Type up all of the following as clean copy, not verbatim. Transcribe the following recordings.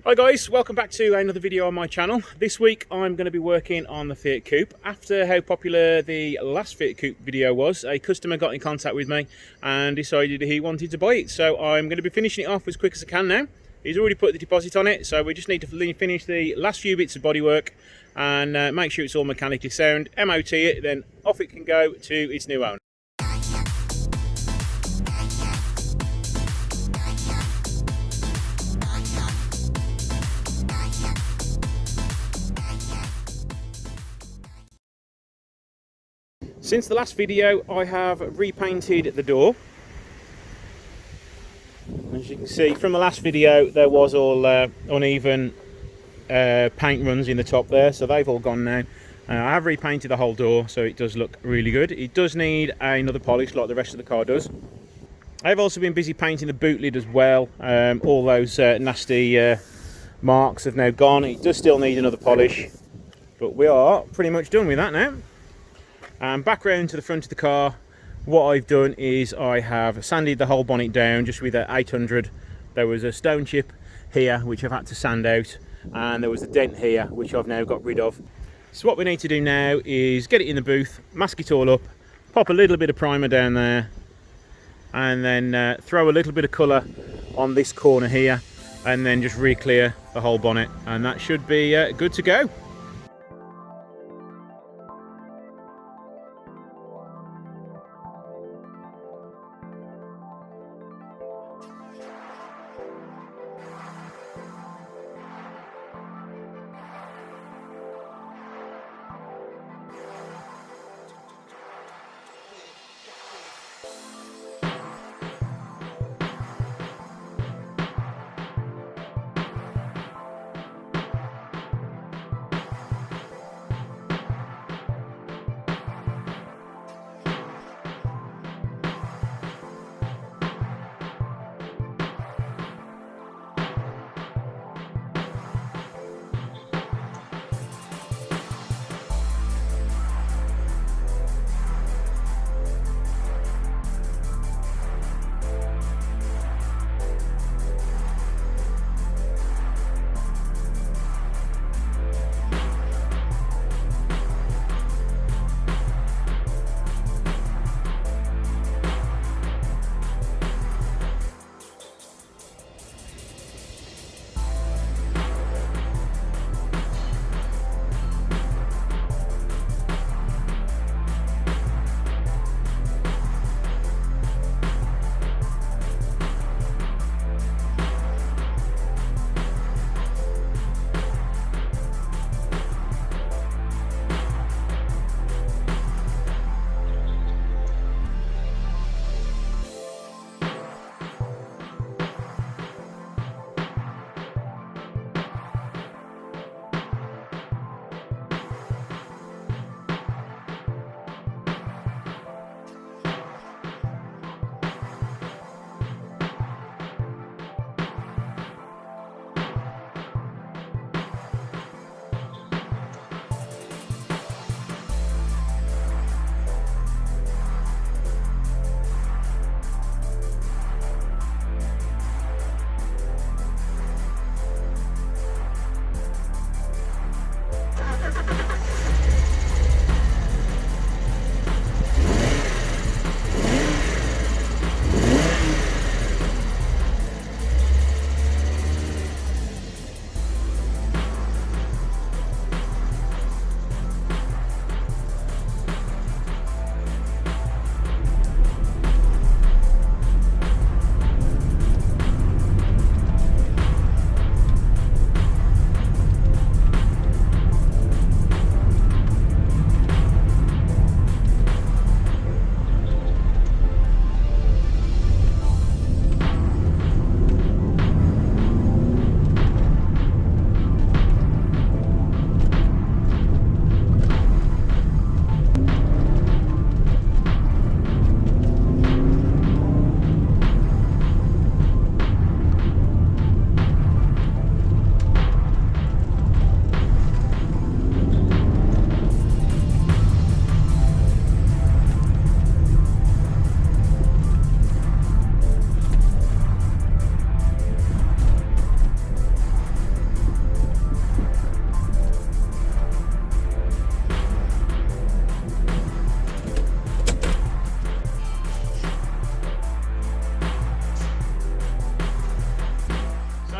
Hi guys, welcome back to another video on my channel. This week I'm going to be working on the Fiat Coupe. After how popular the last Fiat Coupe video was, a customer got in contact with me and decided he wanted to buy it. So I'm going to be finishing it off as quick as I can now. He's already put the deposit on it, so we just need to finish the last few bits of bodywork and make sure it's all mechanically sound, MOT it, then off it can go to its new owner. Since the last video, I have repainted the door. As you can see from the last video, there was all uneven paint runs in the top there, so they've all gone now. I have repainted the whole door, so it does look really good. It does need another polish like the rest of the car does. I've also been busy painting the boot lid as well. All those nasty marks have now gone. It does still need another polish, but we are pretty much done with that now. Back round to the front of the car, what I've done is I have sanded the whole bonnet down just with an 800. There was a stone chip here which I've had to sand out, and there was a dent here which I've now got rid of. So what we need to do now is get it in the booth, mask it all up, pop a little bit of primer down there, and then throw a little bit of colour on this corner here, and then just re-clear the whole bonnet, and that should be good to go.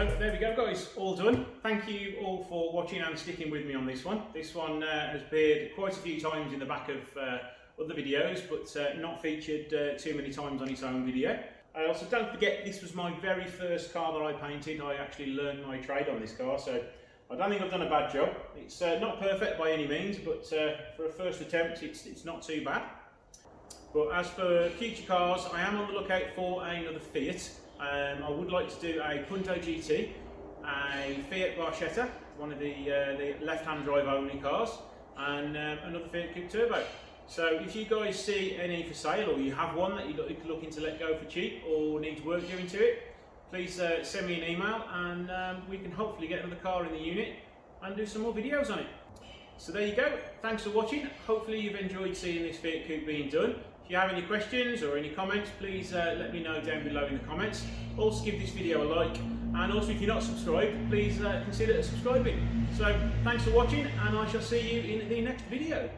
So there we go guys, all done. Thank you all for watching and sticking with me on this one. This one has appeared quite a few times in the back of other videos, but not featured too many times on its own video. Also, don't forget, this was my very first car that I painted. I actually learned my trade on this car, so I don't think I've done a bad job. It's not perfect by any means, but for a first attempt, it's not too bad. But as for future cars, I am on the lookout for another Fiat. I would like to do a Punto GT, a Fiat Barchetta, one of the left-hand drive only cars, and another Fiat Coupe Turbo. So if you guys see any for sale, or you have one that you're looking to let go for cheap or needs work doing to it, please send me an email, and we can hopefully get another car in the unit and do some more videos on it. So there you go, thanks for watching. Hopefully you've enjoyed seeing this Fiat Coupe being done. If you have any questions or any comments, please let me know down below in the comments. Also give this video a like, and also if you're not subscribed, please consider subscribing. So thanks for watching, and I shall see you in the next video.